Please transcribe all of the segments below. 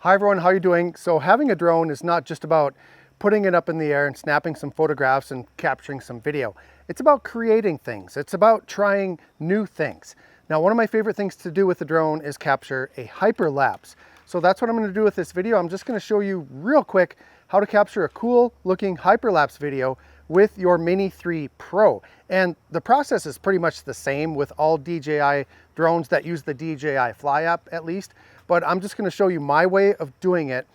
Hi everyone, how are you doing? So having a drone is not just about putting it up in the air and snapping some photographs and capturing some video. It's about creating things. It's about trying new things. Now, one of my favorite things to do with the drone is capture a hyper lapse. So that's what I'm going to do with this video. I'm just going to show you real quick how to capture a cool looking hyper lapse video with your Mini 3 Pro. And the process is pretty much the same with all DJI drones that use the DJI Fly app at least, but I'm just going to show you my way of doing it.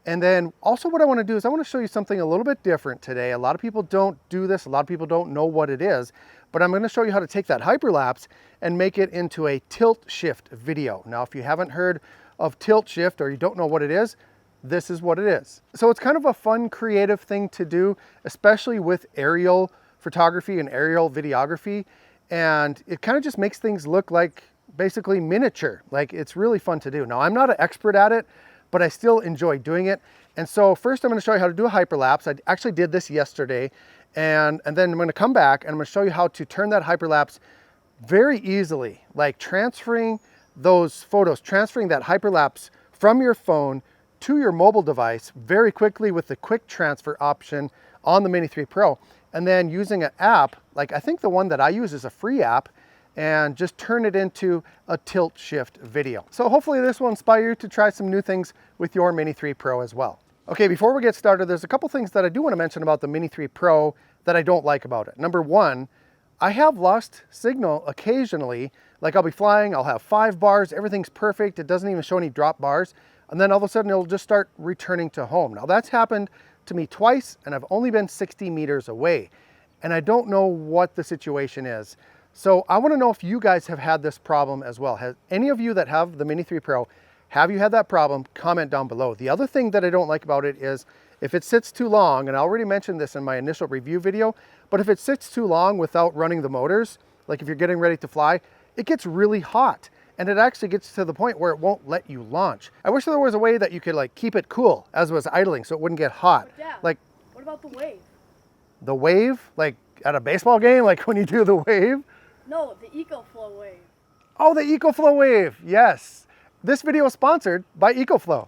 And then also what I want to do is I want to show you something a little bit different today. A lot of people don't do this. A lot of people don't know what it is, but I'm going to show you how to take that hyperlapse and make it into a Tiltshift video. Now, if you haven't heard of Tiltshift or you don't know what it is, this is what it is. So it's kind of a fun, creative thing to do, especially with aerial photography and aerial videography. And it kind of just makes things look like basically miniature. Like, it's really fun to do. Now, I'm not an expert at it, but I still enjoy doing it. And so first I'm going to show you how to do a hyperlapse. I actually did this yesterday, and then I'm going to come back and I'm going to show you how to turn that hyperlapse very easily, like transferring those photos, transferring that hyperlapse from your phone to your mobile device very quickly with the quick transfer option on the Mini 3 Pro. And then using an app, like I think the one that I use is a free app, and just turn it into a Tiltshift video. So hopefully this will inspire you to try some new things with your Mini 3 Pro as well. Okay, before we get started, there's a couple things that I do want to mention about the Mini 3 Pro that I don't like about it. Number one, I have lost signal occasionally. Like, I'll be flying, I'll have 5 bars, everything's perfect, it doesn't even show any drop bars, and then all of a sudden it'll just start returning to home. Now, that's happened to me twice, and I've only been 60 meters away, and I don't know what the situation is. So I want to know if you guys have had this problem as well. Has any of you that have the Mini 3 Pro, have you had that problem? Comment down below. The other thing that I don't like about it is if it sits too long, and I already mentioned this in my initial review video, but if it sits too long without running the motors, like if you're getting ready to fly, it gets really hot. And it actually gets to the point where it won't let you launch. I wish there was a way that you could like keep it cool as it was idling so it wouldn't get hot. Yeah. Like, what about the wave? The wave? Like at a baseball game, like when you do the wave? No, the ecoflow wave. Oh, the ecoflow wave, yes. This video is sponsored by ecoflow.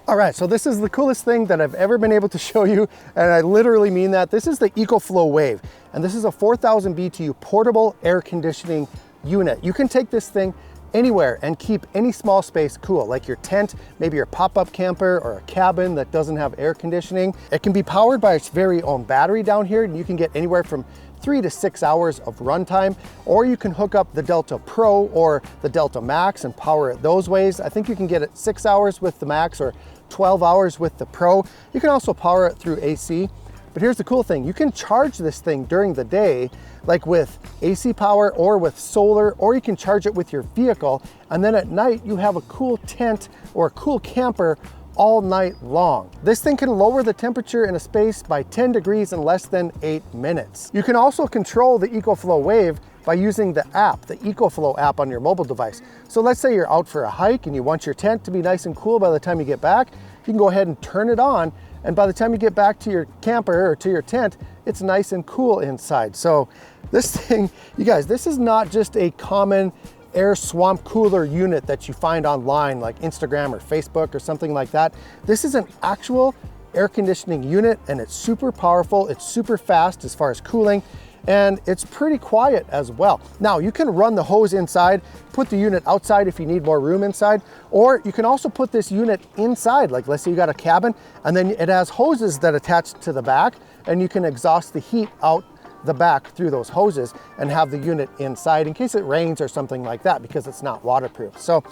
All right, so this is the coolest thing that I've ever been able to show you, and I literally mean that. This is the ecoflow wave, and this is a 4,000 BTU portable air conditioning unit. You can take this thing anywhere and keep any small space cool, like your tent, maybe your pop-up camper or a cabin that doesn't have air conditioning. It can be powered by its very own battery down here, and you can get anywhere from 3 to 6 hours of runtime, or you can hook up the Delta Pro or the Delta Max and power it those ways. I think you can get it 6 hours with the Max or 12 hours with the Pro. You can also power it through AC. But here's the cool thing, you can charge this thing during the day, like with AC power or with solar, or you can charge it with your vehicle, and then at night you have a cool tent or a cool camper all night long. This thing can lower the temperature in a space by 10 degrees in less than 8 minutes. You can also control the ecoflow wave by using the app, the ecoflow app on your mobile device. So let's say you're out for a hike and you want your tent to be nice and cool by the time you get back, you can go ahead and turn it on, and by the time you get back to your camper or to your tent, it's nice and cool inside. So this thing, you guys, this is not just a common air swamp cooler unit that you find online like Instagram or Facebook or something like that. This is an actual air conditioning unit, and it's super powerful, it's super fast as far as cooling, and it's pretty quiet as well. Now, you can run the hose inside, put the unit outside if you need more room inside, or you can also put this unit inside. Like, let's say you got a cabin, and then it has hoses that attach to the back, and you can exhaust the heat out the back through those hoses and have the unit inside in case it rains or something like that, because it's not waterproof. So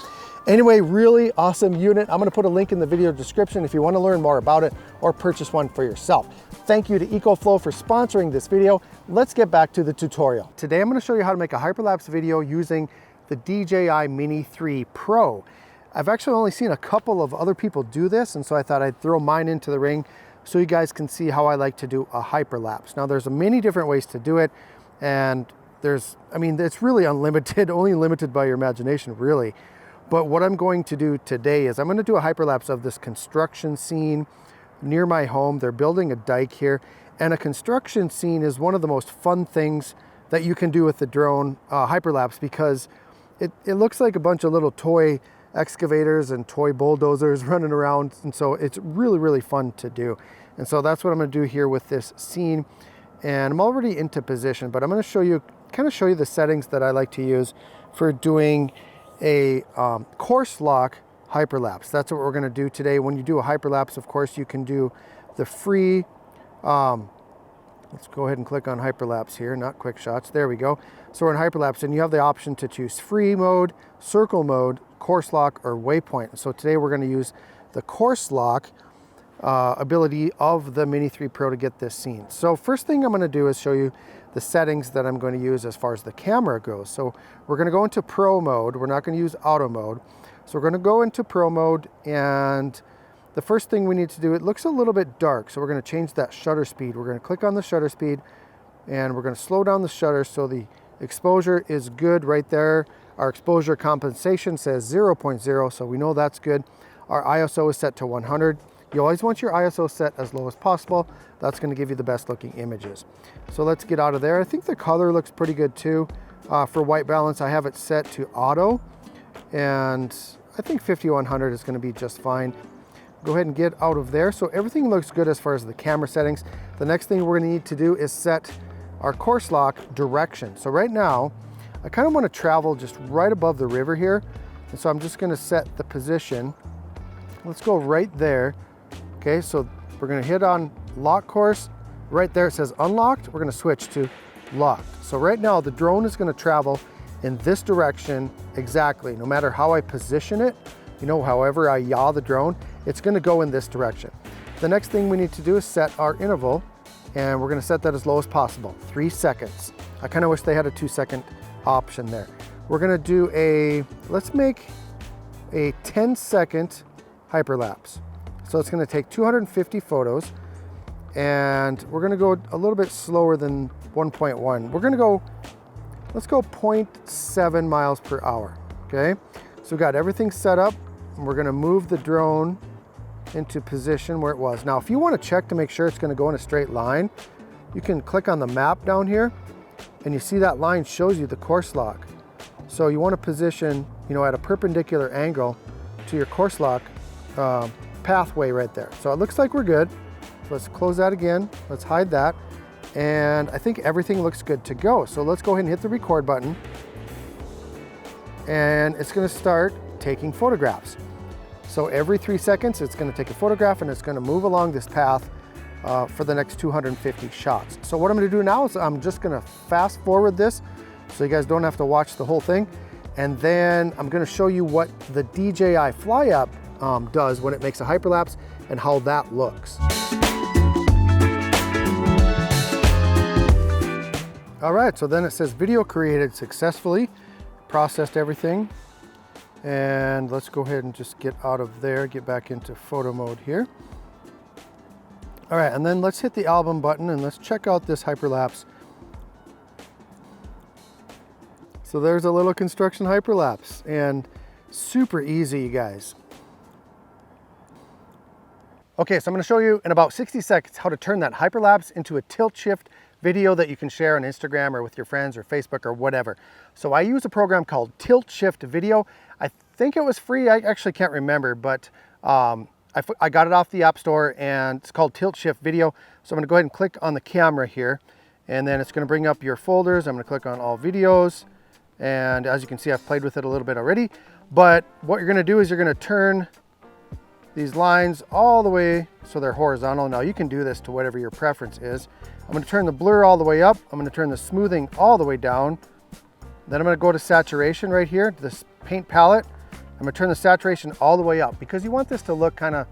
anyway, really awesome unit. I'm going to put a link in the video description if you want to learn more about it or purchase one for yourself. Thank you to ecoflow for sponsoring this video. Let's get back to the tutorial. Today I'm going to show you how to make a hyperlapse video using the DJI Mini 3 Pro. I've actually only seen a couple of other people do this, and so I thought I'd throw mine into the ring so you guys can see how I like to do a hyperlapse. Now, there's many different ways to do it, and it's really unlimited, only limited by your imagination, really. But what I'm going to do today is I'm going to do a hyperlapse of this construction scene near my home. They're building a dike here, and a construction scene is one of the most fun things that you can do with the drone hyperlapse, because it looks like a bunch of little toy excavators and toy bulldozers running around. And so it's really, really fun to do. And so that's what I'm gonna do here with this scene. And I'm already into position, but I'm gonna show you the settings that I like to use for doing a course lock hyperlapse. That's what we're gonna do today. When you do a hyperlapse, of course, you can do the free, let's go ahead and click on hyperlapse here, not quick shots. There we go. So we're in hyperlapse, and you have the option to choose free mode, circle mode, course lock, or waypoint. So today we're gonna use the course lock ability of the Mini 3 Pro to get this scene. So first thing I'm gonna do is show you the settings that I'm going to use as far as the camera goes. So we're going to go into Pro mode. We're not going to use auto mode. So we're going to go into Pro mode, and the first thing we need to do, it looks a little bit dark, so we're going to change that shutter speed. We're going to click on the shutter speed, and we're going to slow down the shutter so the exposure is good right there. Our exposure compensation says 0.0, so we know that's good. Our ISO is set to 100. You always want your ISO set as low as possible. That's going to give you the best looking images. So let's get out of there. I think the color looks pretty good too. For white balance, I have it set to auto, and I think 5100 is going to be just fine. Go ahead and get out of there. So everything looks good as far as the camera settings. The next thing we're going to need to do is set our course lock direction. So right now, I kind of want to travel just right above the river here. And so I'm just going to set the position. Let's go right there. Okay, so we're going to hit on lock course. Right there it says unlocked. We're going to switch to locked. So right now the drone is going to travel in this direction exactly. No matter how I position it, you know, however I yaw the drone, it's going to go in this direction. The next thing we need to do is set our interval, and we're going to set that as low as possible, 3 seconds. I kind of wish they had a 2-second option there. We're going to do let's make a 10-second hyperlapse. So it's going to take 250 photos, and we're going to go a little bit slower than 1.1. We're going to go, let's go 0.7 miles per hour. Okay, so we've got everything set up, and we're going to move the drone into position where it was. Now, if you want to check to make sure it's going to go in a straight line, you can click on the map down here, and you see that line shows you the course lock. So you want to position, you know, at a perpendicular angle to your course lock pathway right there. So it looks like we're good. So let's close that again. Let's hide that. And I think everything looks good to go. So let's go ahead and hit the record button. And it's going to start taking photographs. So every 3 seconds, it's going to take a photograph, and it's going to move along this path for the next 250 shots. So what I'm going to do now is I'm just going to fast forward this so you guys don't have to watch the whole thing. And then I'm going to show you what the DJI Fly app does when it makes a hyperlapse and how that looks. All right, so then it says video created successfully, processed everything. And let's go ahead and just get out of there, get back into photo mode here. All right, and then let's hit the album button and let's check out this hyperlapse. So there's a little construction hyperlapse, and super easy, you guys. Okay, so I'm going to show you in about 60 seconds how to turn that hyperlapse into a tilt shift video that you can share on Instagram or with your friends or Facebook or whatever. So I use a program called Tiltshift Video. I think it was free. I actually can't remember, but I got it off the App Store, and it's called Tiltshift Video. So I'm going to go ahead and click on the camera here, and then it's going to bring up your folders. I'm going to click on all videos, and as you can see, I've played with it a little bit already. But what you're going to do is you're going to turn these lines all the way so they're horizontal. Now you can do this to whatever your preference is. I'm going to turn the blur all the way up. I'm going to turn the smoothing all the way down. Then I'm going to go to saturation right here, to this paint palette. I'm going to turn the saturation all the way up because you want this to look kind of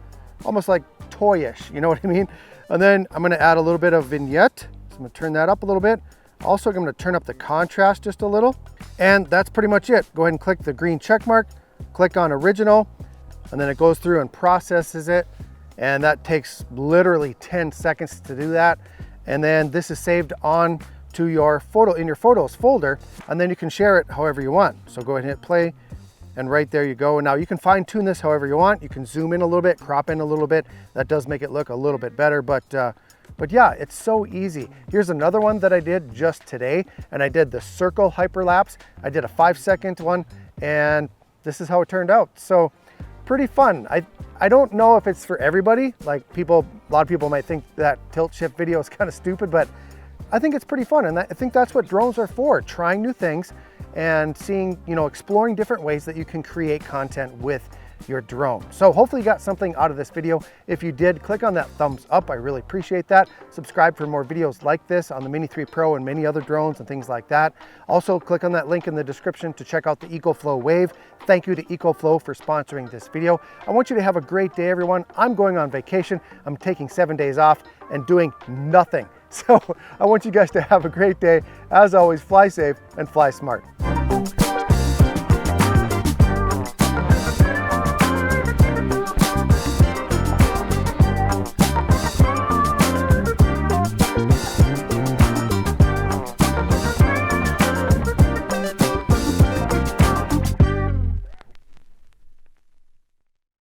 almost like toyish, you know what I mean? And then I'm going to add a little bit of vignette. So I'm going to turn that up a little bit. Also, I'm going to turn up the contrast just a little. And that's pretty much it. Go ahead and click the green check mark, click on original, and then it goes through and processes it. And that takes literally 10 seconds to do that. And then this is saved on to your in your photos folder, and then you can share it however you want. So go ahead and hit play, and right there you go. Now you can fine tune this however you want. You can zoom in a little bit, crop in a little bit. That does make it look a little bit better, but yeah, it's so easy. Here's another one that I did just today, and I did the circle hyperlapse. I did a 5-second one, and this is how it turned out. So pretty fun. I don't know if it's for everybody. Like a lot of people might think that tilt shift video is kind of stupid, but I think it's pretty fun. And I think that's what drones are for, trying new things and seeing, exploring different ways that you can create content with your drone. So hopefully you got something out of this video. If you did, click on that thumbs up. I really appreciate that. Subscribe for more videos like this on the Mini 3 Pro and many other drones and things like that. Also, click on that link in the description to check out the ecoflow Wave. Thank you to ecoflow for sponsoring this video. I want you to have a great day, everyone. I'm going on vacation. I'm taking 7 days off and doing nothing. So I want you guys to have a great day. As always, fly safe and fly smart.